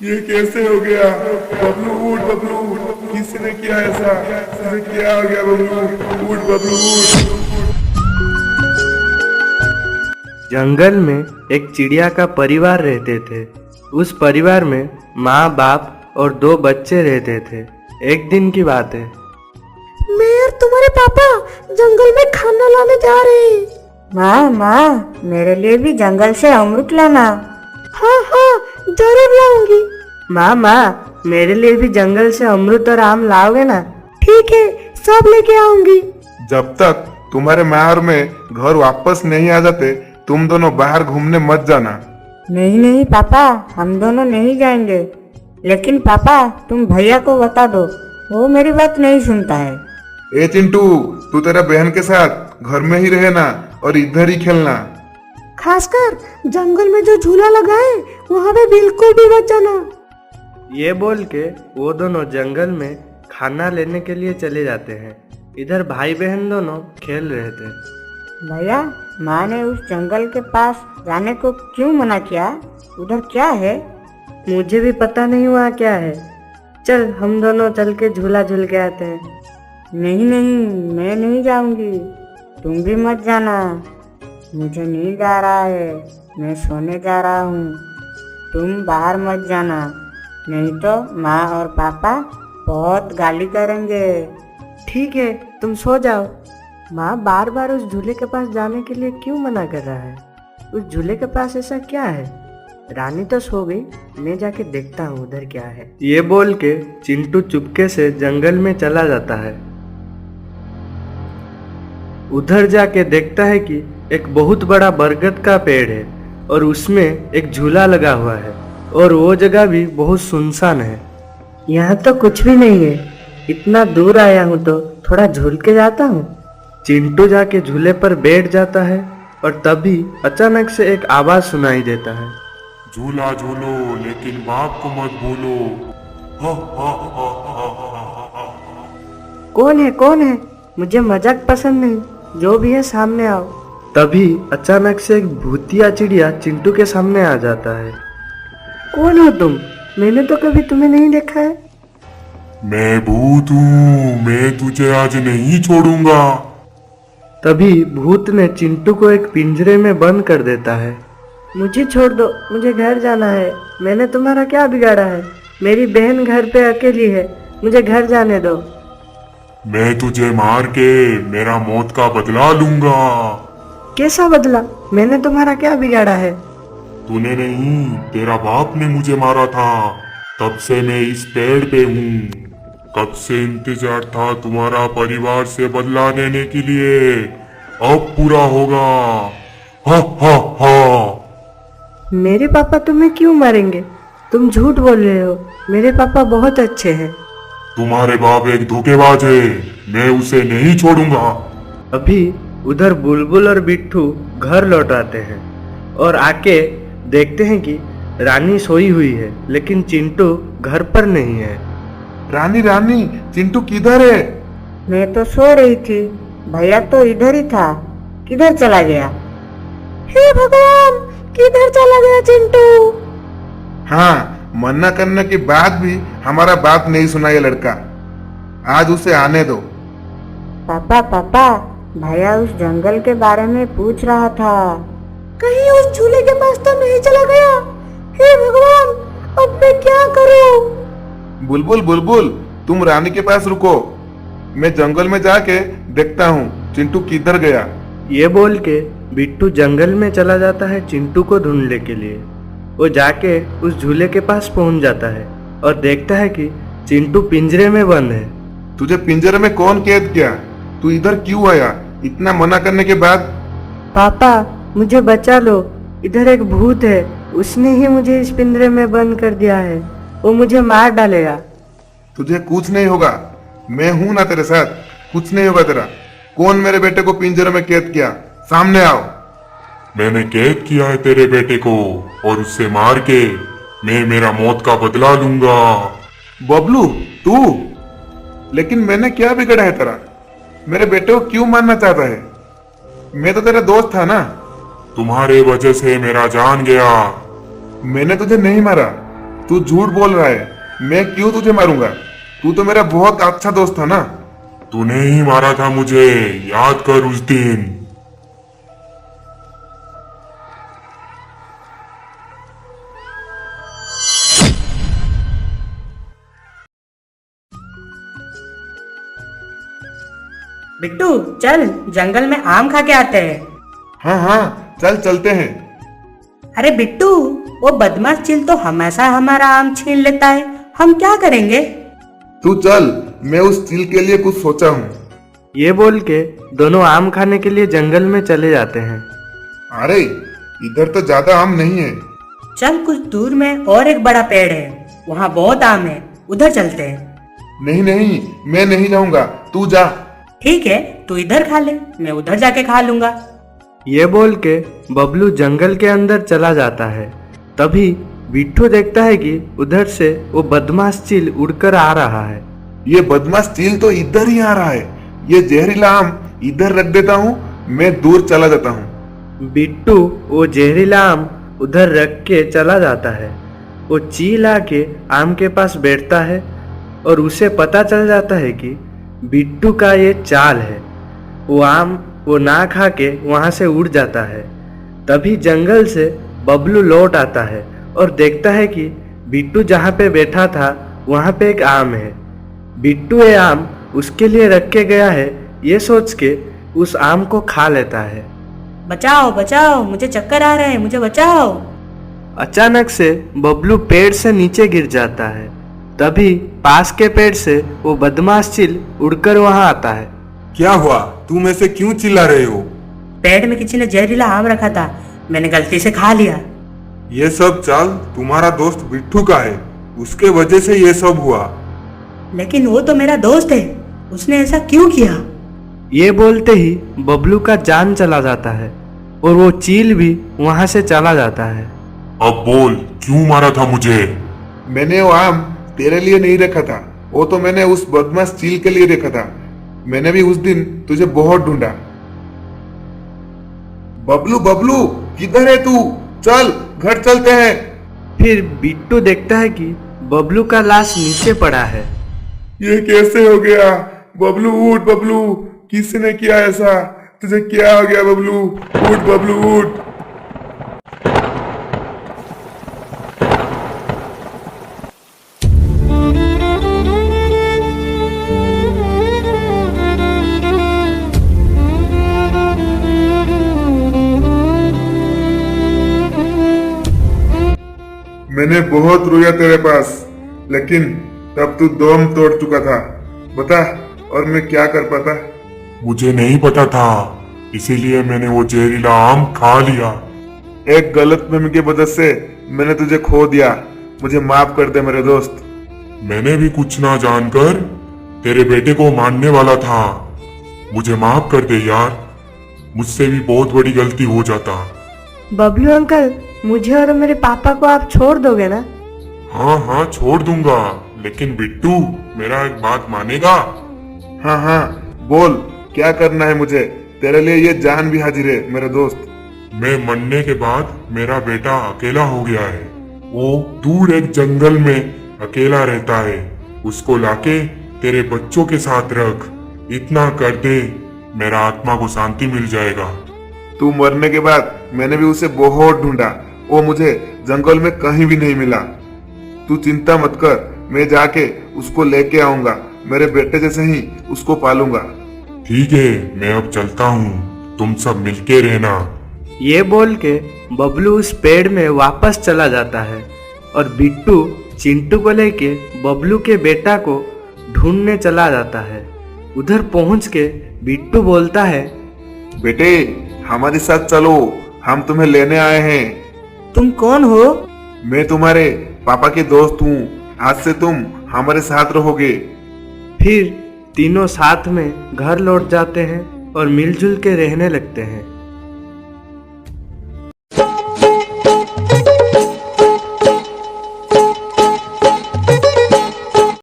ये कैसे हो गया? बबलू उठ, बबलू उठ। किसने किया ऐसा? तुझे क्या हो गया बबलू? उठ बबलू उठ। जंगल में एक चिड़िया का परिवार रहते थे। उस परिवार में माँ बाप और दो बच्चे रहते थे। एक दिन की बात है। मैं और तुम्हारे पापा जंगल में खाना लाने जा रहे हैं। माँ माँ, मेरे लिए भी जंगल से अमरूद लाना। हाँ हाँ, जरूर लाऊंगी। माँ, मेरे लिए भी जंगल से अमरूद और आम लाओगे ना? ठीक है, सब लेके आऊंगी। जब तक तुम्हारे माँ और मैं घर वापस नहीं आ जाते, तुम दोनों बाहर घूमने मत जाना। नहीं नहीं पापा, हम दोनों नहीं जाएंगे। लेकिन पापा, तुम भैया को बता दो, वो मेरी बात नहीं सुनता है। ए चिंटू, तू तेरा बहन के साथ घर में ही रहना और इधर ही खेलना। खासकर जंगल में जो झूला लगा है वहाँ पे बिल्कुल भी मत जाना। ये बोल के वो दोनों जंगल में खाना लेने के लिए चले जाते हैं। इधर भाई बहन दोनों खेल रहे थे। भैया, माँ ने उस जंगल के पास जाने को क्यों मना किया? उधर क्या है? मुझे भी पता नहीं हुआ क्या है। चल हम दोनों चल के झूला झूल के आते हैं। नहीं नहीं, मैं नहीं जाऊंगी। तुम भी मत जाना। मुझे नींद आ रहा है, मैं सोने जा रहा हूँ। तुम बाहर मत जाना, नहीं तो माँ और पापा बहुत गाली करेंगे। ठीक है, तुम सो जाओ। माँ बार बार उस झूले के पास जाने के लिए क्यों मना कर रहा है? उस झूले के पास ऐसा क्या है? रानी तो सो गई, मैं जाके देखता हूँ उधर क्या है। ये बोल के चिंटू चुपके से जंगल में चला जाता है। उधर जाके देखता है कि एक बहुत बड़ा बरगद का पेड़ है और उसमें एक झूला लगा हुआ है और वो जगह भी बहुत सुनसान है। यहाँ तो कुछ भी नहीं है। इतना दूर आया हूँ तो थोड़ा झूल के जाता हूँ। चिंटू जाके झूले पर बैठ जाता है और तभी अचानक से एक आवाज सुनाई देता है। झूला झूलो लेकिन बाप को मत भूलो। हा, हा, हा, हा, हा, हा। कौन है कौन है? मुझे मजाक पसंद नहीं, जो भी है सामने आओ। तभी अचानक से एक भूतिया चिड़िया चिंटू के सामने आ जाता है। कौन हो तुम? मैंने तो कभी तुम्हें नहीं देखा है। मैं भूत हूँ, मैं तुझे आज नहीं छोड़ूंगा। तभी भूत ने चिंटू को एक पिंजरे में बंद कर देता है। मुझे छोड़ दो, मुझे घर जाना है। मैंने तुम्हारा क्या बिगाड़ा है? मेरी बहन घर पे अकेली है, मुझे घर जाने दो। मैं तुझे मार के मेरा मौत का बदला लूंगा। कैसा बदला? मैंने तुम्हारा क्या बिगाड़ा है? तूने नहीं, तेरा बाप ने मुझे मारा था। तब से मैं इस पेड़ पे हूँ। कब से इंतजार था तुम्हारा परिवार से बदला लेने के लिए। अब पूरा होगा। हा हा हा। मेरे पापा तुम्हें क्यों मारेंगे? तुम झूठ बोल रहे हो। मेरे पापा बहुत अच्छे हैं। तुम्हारे बाप एक धोखेबाज है, मैं उसे नहीं छोड़ूंगा। अभी उधर बुलबुल और बिट्ठू घर लौट आते हैं और आके देखते हैं कि रानी सोई हुई है, लेकिन चिंटू घर पर नहीं है। रानी रानी, चिंटू किधर है? मैं तो सो रही थी, भैया तो इधर ही था। किधर चला गया? हे भगवान, किधर चला गया चिंटू? हाँ, मना करने के बाद भी हमारा बात नहीं सुना ये लड़का। आज उसे आने दो। पापा पापा, भैया उस जंगल के बारे में पूछ रहा था। कहीं उस झूले के पास तो नहीं चला गया? हे भगवान, अब मैं क्या करूं? बुलबुल बुलबुल, तुम रानी के पास रुको, मैं जंगल में जाके देखता हूँ चिंटू किधर गया। ये बोल के बिट्टू जंगल में चला जाता है चिंटू को ढूंढने के लिए। वो जाके उस झूले के पास पहुंच जाता है और देखता है कि चिंटू पिंजरे में बंद है। तुझे पिंजरे में कौन कैद किया? तू इधर क्यों आया इतना मना करने के बाद? पापा, मुझे बचा लो, इधर एक भूत है, उसने ही मुझे इस पिंजरे में बंद कर दिया है। वो मुझे मार डालेगा। तुझे कुछ नहीं होगा, मैं हूं ना तेरे साथ, कुछ नहीं होगा तेरा। कौन मेरे बेटे को पिंजरे में कैद किया? सामने आओ। मैंने कैद किया है तेरे बेटे को और उससे मार के मैं मेरा मौत का बदला लूंगा। बबलू तू? लेकिन मैंने क्या बिगड़ा है तेरा? मेरे बेटे को क्यों मारना चाहता है? मैं तो तेरा दोस्त था ना। तुम्हारे वजह से मेरा जान गया। मैंने तुझे नहीं मारा, तू झूठ बोल रहा है। मैं क्यों तुझे मारूंगा? तू तो मेरा बहुत अच्छा दोस्त था ना। तूने ही मारा था मुझे, याद कर उस दिन। बिट्टू चल जंगल में आम खा के आते हैं। हाँ हाँ, चल चलते हैं। अरे बिट्टू, वो बदमाश चील तो हमेशा हमारा आम छीन लेता है, हम क्या करेंगे? तू चल, मैं उस चील के लिए कुछ सोचा हूँ। ये बोल के दोनों आम खाने के लिए जंगल में चले जाते हैं। अरे इधर तो ज्यादा आम नहीं है। चल कुछ दूर में और एक बड़ा पेड़ है, वहाँ बहुत आम है, उधर चलते हैं। नहीं नहीं, मैं नहीं जाऊंगा, तू जा। ठीक है, तू इधर खा ले, मैं उधर जाके खा लूंगा। ये बोल के बबलू जंगल के अंदर चला जाता है। तभी बिट्टू देखता है कि उधर से वो बदमाश चील उड़कर आ रहा है। ये बदमाश चील तो इधर ही आ रहा है। ये जहरीला आम इधर रख देता हूँ, मैं दूर चला जाता हूँ। बिट्टू वो जहरीला आम उधर रख के चला जाता है। वो चील आके आम के पास बैठता है और उसे पता चल जाता है कि बिट्टू का ये चाल है। वो आम वो ना खा के वहां से उड़ जाता है। तभी जंगल से बबलू लौट आता है और देखता है कि बिट्टू जहाँ पे बैठा था वहां पे एक आम है। बिट्टू ये आम उसके लिए रख के गया है, ये सोच के उस आम को खा लेता है। बचाओ बचाओ, मुझे चक्कर आ रहे हैं, मुझे बचाओ। अचानक से बबलू पेड़ से नीचे गिर जाता है। तभी पास के पेड़ से वो बदमाश चील उड़कर वहां आता है। क्या हुआ? तुम ऐसे क्यों चिल्ला रहे हो? पेड़ में किसी ने जहरीला आम रखा था, मैंने गलती से खा लिया। ये सब चाल तुम्हारा दोस्त बिट्टू का है, उसके वजह से ये सब हुआ। लेकिन वो तो मेरा दोस्त है, उसने ऐसा क्यों किया? ये बोलते ही बबलू का जान चला जाता है और वो चील भी वहां से चला जाता है। अब बोल, क्यों मारा था मुझे? मैंने वो आम तेरे लिए नहीं रखा था, वो तो मैंने उस बदमाश चील के लिए रखा था। मैंने भी उस दिन तुझे बहुत ढूंढा। बबलू बबलू, किधर है तू? चल घर चलते हैं। फिर बिट्टू देखता है कि बबलू का लाश नीचे पड़ा है। ये कैसे हो गया? बबलू उठ, बबलू, किसने किया ऐसा? तुझे क्या हो गया बबलू? उठ बबलू उठ। मैंने बहुत रोया तेरे पास, लेकिन तब तू दम तोड़ चुका था। बता, और मैं क्या कर पाता? मुझे नहीं पता था, इसीलिए मैंने वो जहरीला आम खा लिया। एक गलतफहमी की वजह से मैंने तुझे खो दिया। मुझे माफ कर दे मेरे दोस्त। मैंने भी कुछ ना जानकर तेरे बेटे को मारने वाला था। मुझे माफ कर दे यार, मुझसे भी बहुत बड़ी गलती हो जाता। बबलू अंकल, मुझे और मेरे पापा को आप छोड़ दोगे ना? हाँ हाँ छोड़ दूंगा, लेकिन बिट्टू मेरा एक बात मानेगा? हाँ हाँ बोल, क्या करना है मुझे? तेरे लिए ये जान भी हाजिर है मेरे दोस्त। मैं मरने के बाद मेरा बेटा अकेला हो गया है। वो दूर एक जंगल में अकेला रहता है। उसको लाके तेरे बच्चों के साथ रख। इतना कर दे, मेरा आत्मा को शांति मिल जाएगा। तू मरने के बाद मैंने भी उसे बहुत ढूंढा, वो मुझे जंगल में कहीं भी नहीं मिला। तू चिंता मत कर, मैं जाके उसको लेके आऊंगा। मेरे बेटे जैसे ही उसको पालूंगा। ठीक है, मैं अब चलता हूँ, तुम सब मिलके रहना। ये बोल के बबलू उस पेड़ में वापस चला जाता है और बिट्टू चिंटू को लेके बबलू के बेटा को ढूंढने चला जाता है। उधर पहुंच के बिट्टू बोलता है, बेटे हमारे साथ चलो, हम तुम्हें लेने आए हैं। तुम कौन हो? मैं तुम्हारे पापा के दोस्त हूँ, आज से तुम हमारे साथ रहोगे। फिर तीनों साथ में घर लौट जाते हैं और मिलजुल के रहने लगते हैं।